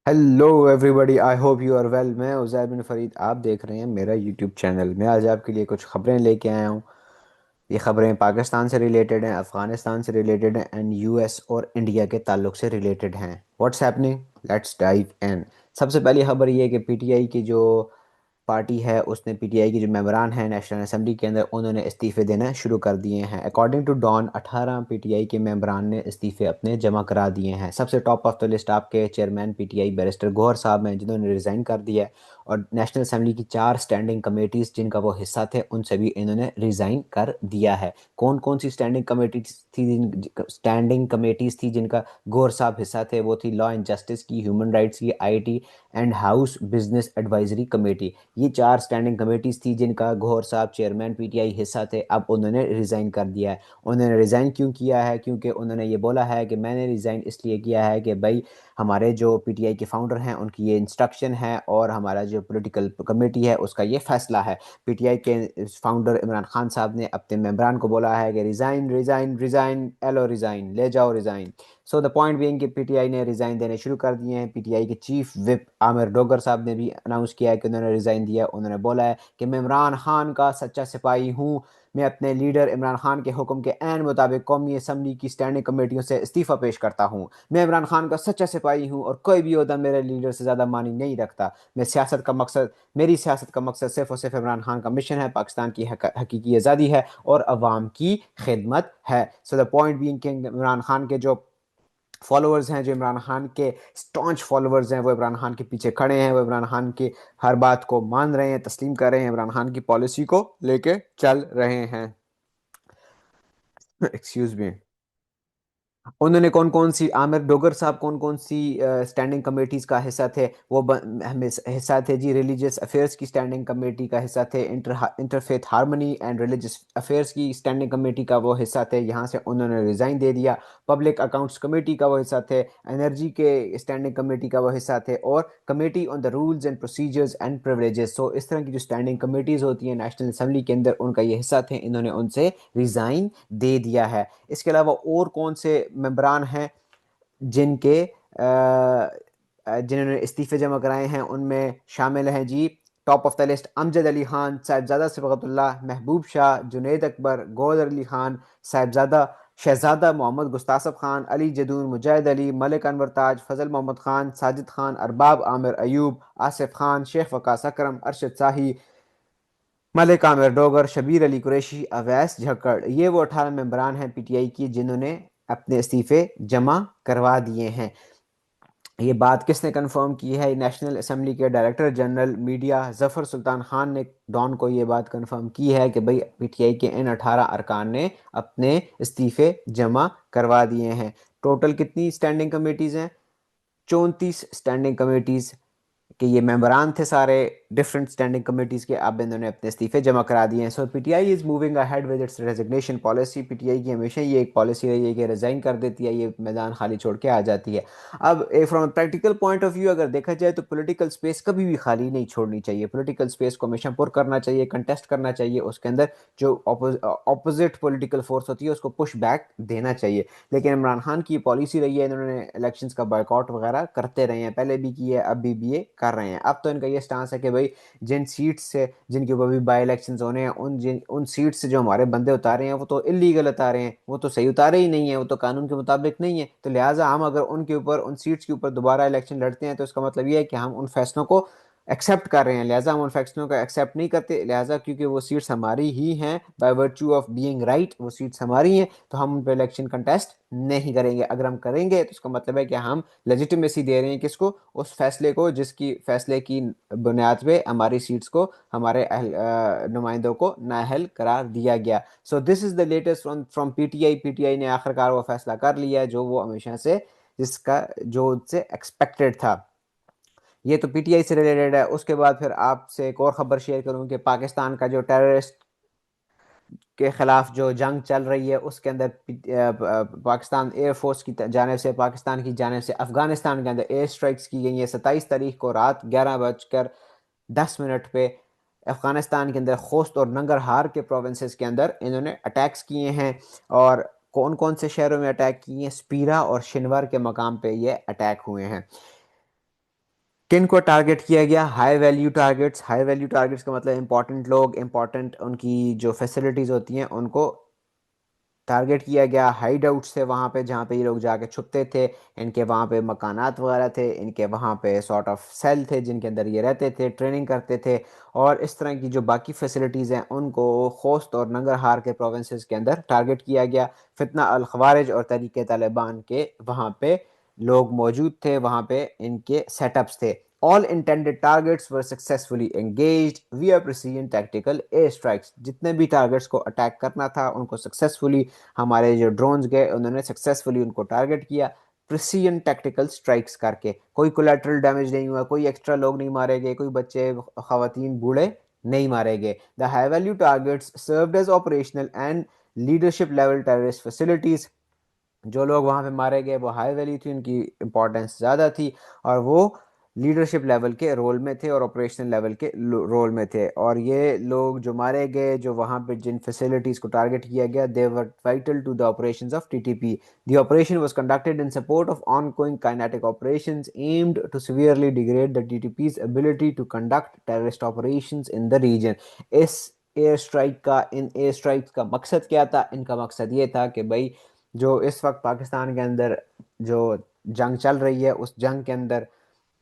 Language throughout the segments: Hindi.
Hello everybody, I hope you are well. मैं उज़ैर बिन फरीद, आप देख रहे हैं मेरा यूट्यूब चैनल। मैं आज आपके लिए कुछ खबरें लेके आया हूँ। ये खबरें पाकिस्तान से रिलेटेड हैं, अफ़गानिस्तान से रिलेटेड हैं एंड यूएस और इंडिया के ताल्लुक से रिलेटेड हैं। What's happening, let's dive in. सबसे पहली खबर ये है कि पीटीआई की जो पार्टी है उसने पीटीआई के जो मेंबरान हैं नेशनल असेंबली के अंदर, उन्होंने इस्तीफ़े देना शुरू कर दिए हैं। अकॉर्डिंग टू डॉन 18 पीटीआई के मेंबरान ने इस्तीफ़े अपने जमा करा दिए हैं। सबसे टॉप ऑफ द लिस्ट आपके चेयरमैन पीटीआई बैरिस्टर गौहर साहब हैं, जिन्होंने रिज़ाइन कर दिया है। और नेशनल असेंबली की 4 स्टैंडिंग कमेटीज़ जिनका वो हिस्सा थे, उन सभी इन्होंने रिज़ाइन कर दिया है। कौन कौन सी स्टैंडिंग कमेटीज़ थी जिनका गौहर साहब हिस्सा थे? वो थी लॉ एंड जस्टिस की, ह्यूमन राइट्स की, IT and house business advisory committee. ये 4 स्टैंडिंग कमेटीज थी जिनका गौहर साहब चेयरमैन पीटीआई हिस्सा थे। अब उन्होंने रिज़ाइन कर दिया है। उन्होंने रिज़ाइन क्यों किया है? क्योंकि उन्होंने ये बोला है कि मैंने रिज़ाइन इसलिए किया है कि भाई हमारे जो पीटीआई के फाउंडर हैं उनकी ये इंस्ट्रक्शन है और हमारा जो पॉलिटिकल कमेटी है उसका ये फैसला है। पीटीआई के फाउंडर इमरान खान साहब ने अपने मेंबरान को बोला है कि रिज़ाइन रिज़ाइन रिज़ाइन, एलो रिज़ाइन, ले जाओ resign. So the point being कि पीटीआई ने रिज़ाइन देने शुरू कर दिए हैं। पीटीआई के चीफ विप आमिर डोगर साहब ने भी अनाउंस किया है कि उन्होंने रिज़ाइन दिया। उन्होंने बोला है कि मैं इमरान खान का सच्चा सिपाही हूँ। मैं अपने लीडर इमरान खान के हुक्म के ऐन मुताबिक कौमी असम्बली की स्टैंडिंग कमेटियों से इस्तीफ़ा पेश करता हूँ। मैं इमरान खान का सच्चा सिपाही हूँ और कोई भी ओहदा मेरे लीडर से ज़्यादा मानी नहीं रखता। मेरी सियासत का मकसद सिर्फ और सिर्फ इमरान खान का मिशन है, पाकिस्तान की हकीकी आज़ादी है और अवाम की खिदमत है। सो द पॉइंट बीइंग कि इमरान खान के जो फॉलोअर्स हैं, जो इमरान खान के स्टॉन्च फॉलोअर्स हैं, वो इमरान खान के पीछे खड़े हैं। वो इमरान खान की हर बात को मान रहे हैं, तस्लीम कर रहे हैं, इमरान खान की पॉलिसी को लेके चल रहे हैं। Excuse me. उन्होंने कौन कौन सी, आमिर डोगर साहब कौन कौन सी स्टैंडिंग कमेटीज का हिस्सा थे? हिस्सा थे जी, रिलीजियस अफेयर्स की स्टैंडिंग कमेटी का हिस्सा थे, interfaith harmony and religious affairs की स्टैंडिंग कमेटी का वो हिस्सा थे, यहाँ से उन्होंने रिज़ाइन दे दिया। पब्लिक अकाउंट्स कमेटी का वो हिस्सा थे, एनर्जी के स्टैंडिंग कमेटी का वो हिस्सा थे, और committee on the rules and procedures and privileges. So इस तरह की जो स्टैंडिंग कमेटीज़ होती हैं नेशनल असम्बली के अंदर, उनका ये हिस्सा थे, इन्होंने उनसे रिज़ाइन दे दिया है। इसके अलावा और कौन से मेंबरान हैं जिनके जिन्होंने इस्तीफ़े जमा कराए हैं? उनमें शामिल हैं जी, top of the list Amjad Ali Khan, Sahibzada Sibghatullah, Mehboob Shah, Junaid Akbar, Gauhar Ali Khan, Sahibzada शहजादा मोहम्मद गुस्तासफ खान, अली जदून, मुजाहिद अली, मलिक अनवर ताज, फजल मोहम्मद खान, साजिद खान, अरबाब आमिर अयूब, आसिफ खान, शेख वकास अकरम, अरशद शाही, मलिक आमिर डोगर, शबीर अली कुरैशी, अवैस झक्कड़। ये वो 18 मेंबरान हैं पीटीआई की जिन्होंने अपने इस्तीफ़े जमा करवा दिए हैं। ये बात किसने कंफर्म की है? नेशनल असेंबली के director general media Zafar Sultan Khan ने डॉन को ये बात कंफर्म की है कि भाई पीटीआई के इन 18 अरकान ने अपने इस्तीफ़े जमा करवा दिए हैं। टोटल कितनी स्टैंडिंग कमेटीज़ हैं? 34 स्टैंडिंग कमेटीज़ कि ये मेंबरान थे सारे डिफरेंट स्टैंडिंग कमेटीज़ के, अब इन्होंने अपने इस्तीफे जमा करा दिए हैं। So PTI is moving ahead with its resignation policy. PTI की हमेशा ये एक पॉलिसी रही है कि रिज़ाइन कर देती है, ये मैदान खाली छोड़ के आ जाती है। अब from practical point of view अगर देखा जाए तो पॉलिटिकल स्पेस कभी भी खाली नहीं छोड़नी चाहिए। पॉलिटिकल स्पेस को हमेशा पुर करना चाहिए, कंटेस्ट करना चाहिए, उसके अंदर जो अपोजिट पॉलिटिकल फोर्स होती है उसको पुश बैक देना चाहिए। लेकिन इमरान खान की पॉलिसी रही है, इन्होंने इलेक्शंस का बायकॉट वगैरह करते रहे हैं, पहले भी किए, अब भी ये कर रहे हैं। अब तो इनका ये स्टांस है कि भाई जिन सीट्स से जिनके ऊपर भी बाई इलेक्शंस होने हैं, उन सीट से जो हमारे बंदे उतारे हैं वो तो इलीगल उतारे हैं, वो तो सही उतारे ही नहीं है, वो तो कानून के मुताबिक नहीं है। तो लिहाजा हम अगर उनके ऊपर, उन सीट्स के ऊपर दोबारा इलेक्शन लड़ते हैं तो इसका मतलब ये है कि हम उन फैसलों को एक्सेप्ट कर रहे हैं। लिहाजा हम उन फैसलों को एक्सेप्ट नहीं करते, लिहाजा क्योंकि वो सीट्स हमारी ही हैं, by virtue of being right वो सीट्स हमारी हैं, तो हम उन पर इलेक्शन कंटेस्ट नहीं करेंगे। अगर हम करेंगे तो इसका मतलब है कि हम लेजिटिमेसी दे रहे हैं किसको? उस फैसले को जिसकी फैसले की बुनियाद पे हमारी सीट्स को, हमारे नुमाइंदों को नाअहल करार दिया गया। So this is the latest from PTI. PTI ने आखिरकार वो फैसला कर लिया है जो वो हमेशा से, जिसका जो उससे एक्सपेक्टेड था। ये तो पीटीआई से रिलेटेड है। उसके बाद फिर आपसे एक और खबर शेयर करूं कि पाकिस्तान का जो टेररिस्ट के खिलाफ जो जंग चल रही है उसके अंदर पाकिस्तान एयरफोर्स की जानिब से, पाकिस्तान की जानिब से अफगानिस्तान के अंदर एयर स्ट्राइक्स की गई हैं। 27 तारीख को रात 11:10 पे अफगानिस्तान के अंदर खोस्त और नंगरहार के प्रोविंसेस के अंदर इन्होंने अटैक्स किए हैं। और कौन कौन से शहरों में अटैक किए हैं? स्पीरा और शिनवर के मकाम पे ये अटैक हुए हैं। किन को टारगेट किया गया? High value targets. High value targets का मतलब इंपॉर्टेंट लोग, इंपॉर्टेंट उनकी जो फैसिलिटीज़ होती हैं उनको टारगेट किया गया। हाइड आउट्स थे वहाँ पे जहाँ पे ये लोग जाके छुपते थे, इनके वहाँ पे मकानात वगैरह थे, इनके वहाँ पे सॉर्ट ऑफ सेल थे जिनके अंदर ये रहते थे, ट्रेनिंग करते थे। और इस तरह की जो बाकी फैसिलिटीज़ हैं उनको खोस्त और नंगरहार के प्रोविंसेस के अंदर टारगेट किया गया। फितना अल खवारिज और तहरीक तालिबान के वहाँ पे लोग मौजूद थे, वहाँ पे इनके सेटअप्स थे। All intended targets were successfully engaged via precision tactical air strikes। जितने भी टारगेट्स को अटैक करना था उनको सक्सेसफुली हमारे जो ड्रोन्स गए उन्होंने सक्सेसफुली उनको टारगेट किया प्रिसीजन टैक्टिकल स्ट्राइक्स करके। कोई कोलैटरल डैमेज नहीं हुआ, कोई एक्स्ट्रा लोग नहीं मारे गए, कोई बच्चे, खवातीन, बूढ़े नहीं मारे गए। The high value targets served as operational and leadership level terrorist facilities. जो लोग वहाँ पे मारे गए वो हाई वैल्यू थी, उनकी इंपॉर्टेंस ज़्यादा थी, और वो लीडरशिप लेवल के रोल में थे और ऑपरेशनल लेवल के रोल में थे। और ये लोग जो मारे गए, जो वहाँ पे जिन फैसिलिटीज़ को टारगेट किया गया, they were vital to the operations of TTP. The operation was conducted in support of ongoing kinetic operations aimed to severely degrade the TTP's ability to conduct terrorist operations in the region. इस इन एयर स्ट्राइक का मकसद क्या था? इनका मकसद ये था कि भाई जो इस वक्त पाकिस्तान के अंदर जो जंग चल रही है, उस जंग के अंदर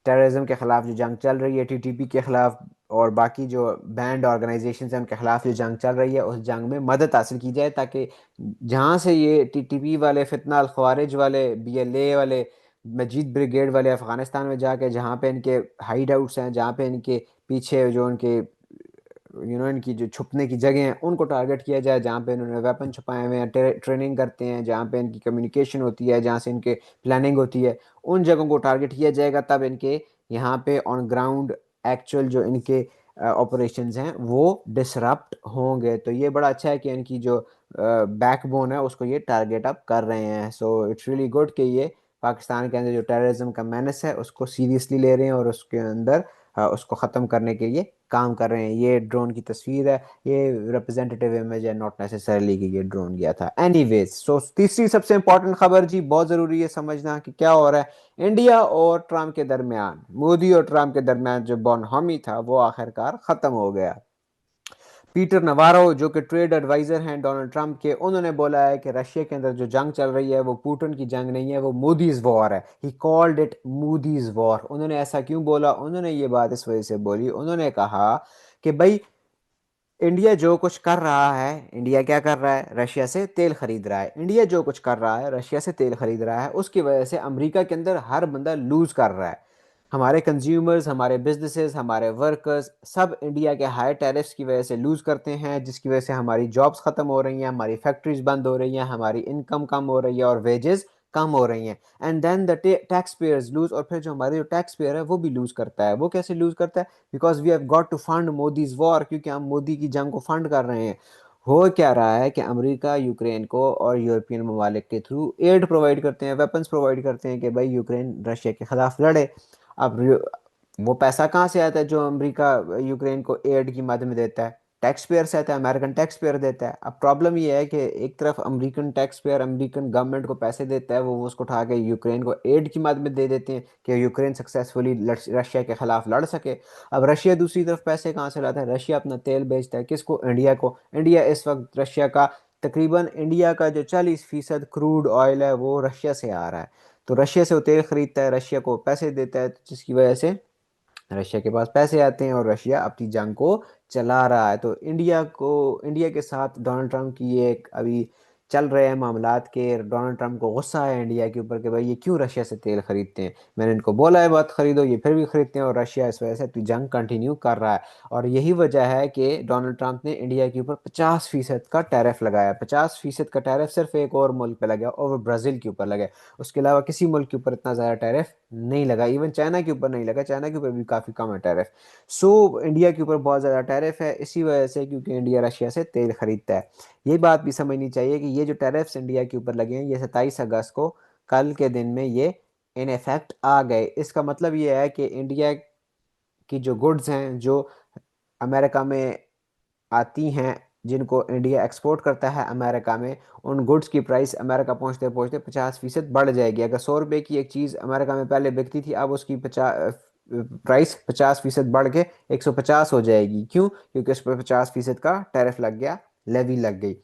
टेररिज्म के खिलाफ जो जंग चल रही है, टीटीपी के खिलाफ और बाकी जो बैंड ऑर्गेनाइजेशन हैं उनके खिलाफ जो जंग चल रही है, उस जंग में मदद हासिल की जाए, ताकि जहाँ से ये टीटीपी वाले, फितना अल खवारिज वाले, बीएलए वाले, मजीद ब्रिगेड वाले अफगानिस्तान में जाके जहाँ पे इनके हाइड आउट्स हैं, जहाँ पे इनके पीछे जो उनके इनकी जो छुपने की जगह हैं उनको टारगेट किया जाए, जहाँ पे इन्होंने वेपन छुपाए हुए हैं, ट्रेनिंग करते हैं, जहाँ पे इनकी कम्युनिकेशन होती है, जहाँ से इनके प्लानिंग होती है, उन जगहों को टारगेट किया जाएगा। तब इनके यहाँ पे ऑन ग्राउंड एक्चुअल जो इनके ऑपरेशंस हैं वो डिसरप्ट होंगे। तो ये बड़ा अच्छा है कि इनकी जो बैकबोन है उसको ये टारगेट अप कर रहे हैं। सो इट्स रियली गुड कि ये पाकिस्तान के अंदर जो टेररिज्म का मैनेस है उसको सीरियसली ले रहे हैं और उसके अंदर उसको ख़त्म करने के लिए काम कर रहे हैं। ये ड्रोन की तस्वीर है, ये रिप्रेजेंटेटिव इमेज है, नॉट नेसेसरली कि ये ड्रोन गया था। एनीवेज, सो तीसरी सबसे इंपॉर्टेंट खबर जी, बहुत ज़रूरी है समझना कि क्या हो रहा है इंडिया और ट्रम्प के दरमियान। मोदी और ट्रम्प के दरमियान जो बॉनहॉमी था वो आखिरकार ख़त्म हो गया। पीटर नवारो जो कि ट्रेड एडवाइजर हैं डोनाल्ड ट्रंप के, उन्होंने बोला है कि रशिया के अंदर जो जंग चल रही है वो पुतिन की जंग नहीं है, वो मोदीज वॉर है। He called it Modi's war. उन्होंने ऐसा क्यों बोला? उन्होंने ये बात इस वजह से बोली, उन्होंने कहा कि भाई इंडिया जो कुछ कर रहा है, इंडिया क्या कर रहा है? रशिया से तेल खरीद रहा है। इंडिया जो कुछ कर रहा है, रशिया से तेल खरीद रहा है, उसकी वजह से अमेरिका के अंदर हर बंदा लूज कर रहा है। हमारे कंज्यूमर्स, हमारे बिजनेसेस, हमारे वर्कर्स सब इंडिया के हाई टैरिफ्स की वजह से लूज करते हैं, जिसकी वजह से हमारी जॉब्स खत्म हो रही हैं, हमारी फैक्ट्रीज बंद हो रही हैं, हमारी इनकम कम हो रही है और वेजेस कम हो रही हैं। And then the tax payers lose. और फिर जो हमारे जो टैक्स पेयर है वो भी लूज करता है। वो कैसे लूज करता है? Because we have got to fund Modi's war, क्योंकि हम मोदी की जंग को फंड कर रहे हैं। हो क्या रहा है कि अमेरिका यूक्रेन को और यूरोपियन ममालिक के थ्रू एड प्रोवाइड करते हैं, वेपन्स प्रोवाइड करते हैं कि भाई यूक्रेन रशिया के खिलाफ लड़े। अब वो पैसा कहाँ से आता है जो अमेरिका यूक्रेन को एड की मद में देता है? टैक्स पेयर से आता है, अमेरिकन टैक्स पेयर देता है। अब प्रॉब्लम ये है कि एक तरफ American tax payer American government को पैसे देता है, वो उसको उठा के यूक्रेन को एड की मद में दे देते हैं कि यूक्रेन सक्सेसफुली रशिया के खिलाफ लड़ सके। अब रशिया दूसरी तरफ पैसे कहाँ से लाता है? रशिया अपना तेल बेचता है किसको? इंडिया को। इंडिया इस वक्त रशिया का तकरीबन, इंडिया का जो 40% क्रूड ऑयल है वो रशिया से आ रहा है। तो रशिया से वो तेल खरीदता है, रशिया को पैसे देता है, जिसकी वजह से रशिया के पास पैसे आते हैं और रशिया अपनी जंग को चला रहा है। तो इंडिया के साथ डोनाल्ड ट्रंप की ये एक अभी चल रहे हैं मामलात के। डोनाल्ड ट्रंप को गुस्सा है इंडिया के ऊपर कि भाई ये क्यों रशिया से तेल खरीदते हैं। मैंने इनको बोला है बात खरीदो, ये फिर भी खरीदते हैं, और रशिया इस वजह से अपनी जंग कंटिन्यू कर रहा है। और यही वजह है कि डोनाल्ड ट्रंप ने इंडिया के ऊपर 50% का टैरिफ लगाया। 50% का टैरिफ सिर्फ एक और मुल्क पे लगा, और वो ब्राज़ील के ऊपर लगा। उसके अलावा किसी मुल्क के ऊपर इतना ज़्यादा टैरिफ नहीं लगा। इवन चाइना के ऊपर नहीं लगा, चाइना के ऊपर भी काफ़ी कम है टैरिफ। सो इंडिया के ऊपर बहुत ज़्यादा टैरिफ है इसी वजह से, क्योंकि इंडिया रशिया से तेल खरीदता है। ये बात भी समझनी चाहिए कि ये जो टैरिफ्स इंडिया के ऊपर लगे हैं ये 27 अगस्त को, कल के दिन में ये इन इफेक्ट आ गए। इसका मतलब ये है कि इंडिया की जो गुड्स हैं जो अमेरिका में आती हैं, जिनको इंडिया एक्सपोर्ट करता है अमेरिका में, उन गुड्स की प्राइस अमेरिका पहुंचते पहुंचते 50% बढ़ जाएगी। अगर 100 रुपये की एक चीज़ अमेरिका में पहले बिकती थी, अब उसकी 50 प्राइस 50% बढ़ के 150 हो जाएगी। क्यों? क्योंकि उस पर 50% का टैरिफ लग गया, लेवी लग गई।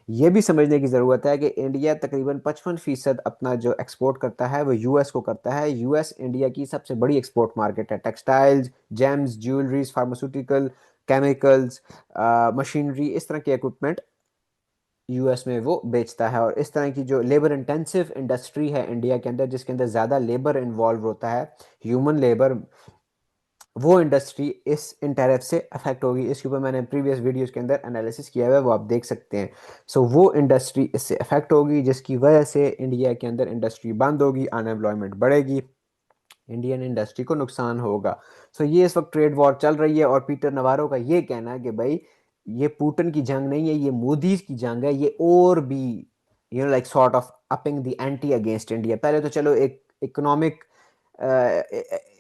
ये भी समझने की ज़रूरत है कि इंडिया तकरीबन 55% अपना जो एक्सपोर्ट करता है वो यूएस को करता है। यूएस इंडिया की सबसे बड़ी एक्सपोर्ट मार्केट है। Textiles, James, jewelleries, pharmaceutical, chemicals, machinery, इस तरह के इक्विपमेंट यूएस में वो बेचता है। और इस तरह की जो लेबर इंटेंसिव इंडस्ट्री है इंडिया के अंदर, जिसके अंदर ज़्यादा लेबर इन्वॉल्व होता है, ह्यूमन लेबर, वो इंडस्ट्री इस इन टैरिफ से अफेक्ट होगी। इसके ऊपर मैंने प्रीवियस वीडियोस के अंदर एनालिसिस किया हुआ है, वो आप देख सकते हैं। सो वो इंडस्ट्री इससे अफेक्ट होगी, जिसकी वजह से इंडिया के अंदर इंडस्ट्री बंद होगी, अनएम्प्लॉयमेंट बढ़ेगी, इंडियन इंडस्ट्री को नुकसान होगा। सो ये इस वक्त ट्रेड वॉर चल रही है। और पीटर नवारो का ये कहना है कि भाई ये पुतिन की जंग नहीं है, ये मोदी की जंग है। ये और भी like sort of upping the anti against India. पहले तो चलो एक इकोनॉमिक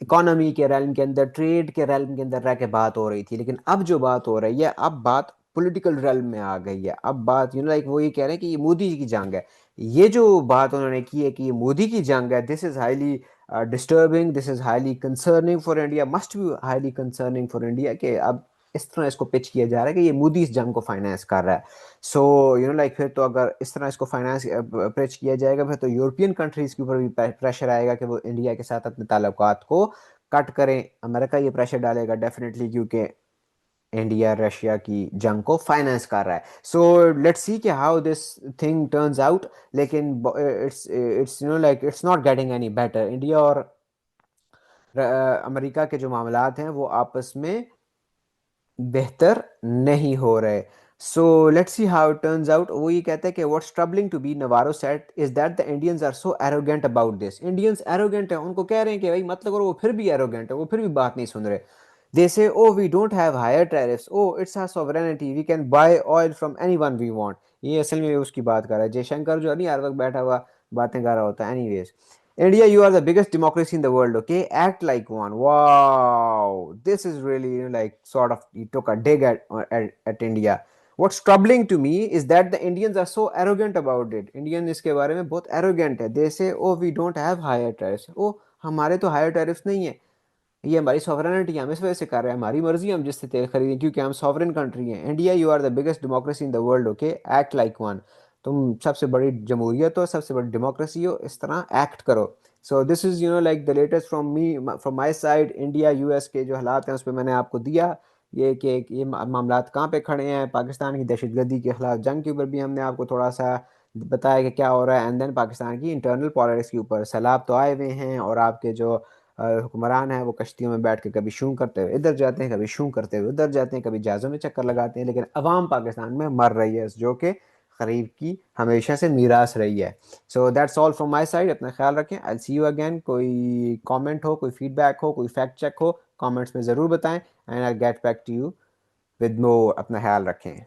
इकोनॉमी के रेलम के अंदर, ट्रेड के रेलम के अंदर रह के बात हो रही थी, लेकिन अब जो बात हो रही है, अब बात पॉलिटिकल रेलम में आ गई है। अब बात लाइक वो ये कह रहे हैं कि ये मोदी जी की जंग है। ये जो बात उन्होंने की है कि ये मोदी की जंग है, this is highly disturbing, this is highly concerning for India, must be highly concerning for India. कि अब इस तरह इसको पिच किया जा रहा है कि ये मोदी इस जंग को फाइनेंस कर रहा है। सो लाइक फिर तो अगर इस तरह इसको फाइनेंस पिच किया जाएगा, फिर तो यूरोपियन कंट्रीज के ऊपर भी प्रेशर आएगा कि वो इंडिया के साथ अपने ताल्लुकात को कट करें। अमेरिका ये प्रेशर डालेगा डेफिनेटली, क्योंकि इंडिया रशिया की जंग को फाइनेंस कर रहा है। सो लेट्स सी कि how this thing turns out. लेकिन it's like it's not getting any better. India और अमेरिका के जो मामलात हैं वो आपस में बेहतर नहीं हो रहे। So let's see how it turns out. वो ये कहता है कि what's troubling to be, Navarro said, is that the Indians are so arrogant about this. Indians arrogant है, उनको कह रहे हैं कि भाई मत करो, वो फिर भी एरोगेंट है, वो फिर भी बात नहीं सुन रहे। They say oh we don't have higher tariffs, oh it's our sovereignty, we can buy oil from anyone we want. ये असल में उसकी बात कर रहा है। जयशंकर जो है नहीं, हर वक्त बैठा हुआ बातें कर रहा होता है। Anyways, India, you are the biggest democracy in the world, okay? Act like one. Wow. This is really like sort of, you took a dig at India. What's troubling to me is that the Indians are so arrogant about it. Indian इसके बारे में बहुत arrogant है. They say, oh, we don't have higher tariffs. Oh, हमारे तो higher tariffs नहीं है। ये हमारी सॉवरेनिटी, हम इस वजह से कर रहे हैं, हमारी मर्जी, हम जिससे तेल खरीदें, क्योंकि हम सॉवरेन कंट्री हैं। India, you are the biggest democracy in the world, okay? Act like one. तुम सबसे बड़ी जमहूरियत हो, सबसे बड़ी डेमोक्रेसी हो, इस तरह एक्ट करो। So this is like the latest from me, from my side. India US के जो हालात हैं उस पर मैंने आपको दिया ये कि ये मामला कहाँ पे खड़े हैं। पाकिस्तान की दहशतगर्दी के खिलाफ जंग के ऊपर भी हमने आपको थोड़ा सा बताया कि क्या हो रहा है। एंड देन पाकिस्तान की इंटरनल पॉलिटिक्स के ऊपर सैलाब तो आए हुए हैं, और आपके जो हुक्मरान है वो कश्तियों में बैठ के कभी शूं करते हुए इधर जाते हैं, कभी शूं करते हुए उधर जाते हैं, कभी जहाज़ों में चक्कर लगाते हैं, लेकिन अवाम पाकिस्तान में मर रही है, जो कि गरीब की हमेशा से मीरास रही है। So that's all from my side. अपना ख्याल रखें। आई सी यू अगेन। कोई कमेंट हो, कोई फीडबैक हो, कोई फैक्ट चेक हो, कमेंट्स में ज़रूर बताएं, and I get back to you with more. अपना ख्याल रखें।